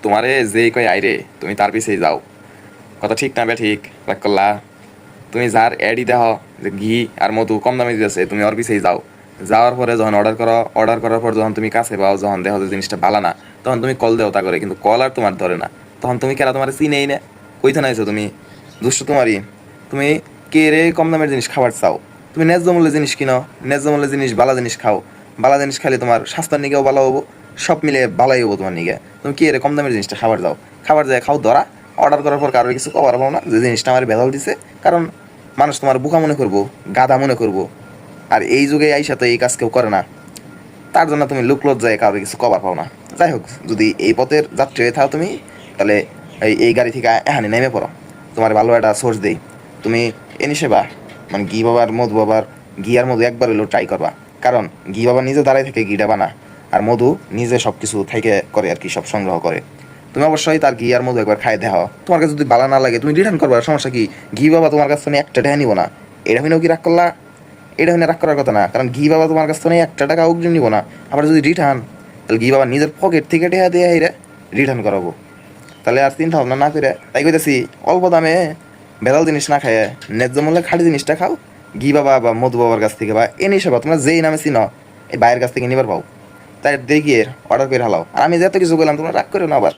তোমারে যে কয় আইরে তুমি তার পিছেই যাও। কথা ঠিক না বে ঠিক রাগ করলা? তুমি যার অ্যাডই দেহ যে ঘি আর মধু কম দামে দিতেছে, তুমি ওর পিছেই যাও। যাওয়ার পরে যখন অর্ডার করো, অর্ডার করার পর যখন তুমি কাছে পাও, যখন দেখো যে জিনিসটা ভালো না, তখন তুমি কল দেও তা করে, কিন্তু কল আর তোমার ধরে না। তখন তুমি কেরা তোমার চিনেই না, কইতে নাইছো তুমি দুষ্ট তোমারই। তুমি কে রে কম দামের জিনিস খাবার চাও? তুমি ন্যায্য মূল্যে জিনিস কিনো, ন্যায্য মূল্যে জিনিস বালা জিনিস খাও। বালা জিনিস খাইলে তোমার স্বাস্থ্যের নিকেও ভালো হবো, সব মিলে ভালোই হবো তোমার নিকে। তুমি কে রে কম দামের জিনিসটা খাবার দাও, খাবার যায় খাও ধরা। অর্ডার করার পর কারোর কিছু কবার পাবো না যে জিনিসটা আমার ভেজাল দিছে, কারণ মানুষ তোমার বোকা মনে করবো, গাধা মনে করবো। আর এই যুগে আইসা তো এই কাজ কেউ করে না, তার জন্য তুমি লুক লজ্জায় কারোর কিছু কবার পাও না। যাই হোক, যদি এই পথের যাত্রী হয়ে থাও তুমি, তাহলে এই গাড়ি থেকে এখানে নেমে পড়ো। তোমার ভালো একটা সোর্স দেই, তুমি এনি সেবা মানে ঘি বাবার মধু বাবার ঘি আর মধু একবার হলেও ট্রাই করবা। কারণ ঘি বাবা নিজে দাঁড়ায় থেকে ঘিটা বানা, আর মধু নিজে সব কিছু থেকে করে আর কি, সব সংগ্রহ করে। তুমি অবশ্যই তার ঘি আর মধু একবার খাই দেখাও। তোমার কাছে যদি ভালো না লাগে তুমি রিটার্ন করবা, সমস্যা কি? ঘি বাবা তোমার কাছ থেকে একটা টাকা নিব না। এটা হইলেও কি রাগ করলা? এটা হইলে রাগ করার কথা না, কারণ ঘি বাবা তোমার কাছ থেকে একটা টাকা অগ্রিম নিব না। আবার যদি রিটার্ন, তাহলে ঘি বাবা নিজের পকেট থেকে টাকা দিয়ে হাইরে রিটার্ন করাবো। তাহলে আর চিন্তা ভাবনা না করে তাই কইতেছি, অল্প দামে ভেজাল জিনিস না খায় ন্যায্য মূল্যে খাঁটি জিনিসটা খাও। ঘি বাবা বা মধু বাবার কাছ থেকে বা এনে সেবা তোমরা যেই নামে চিনো এই বাইরের কাছ থেকে নিবার পাও। তাই দেখিয়ে অর্ডার করে হালাও। আর আমি যত কিছু বললাম তোমরা রাগ করো না আবার।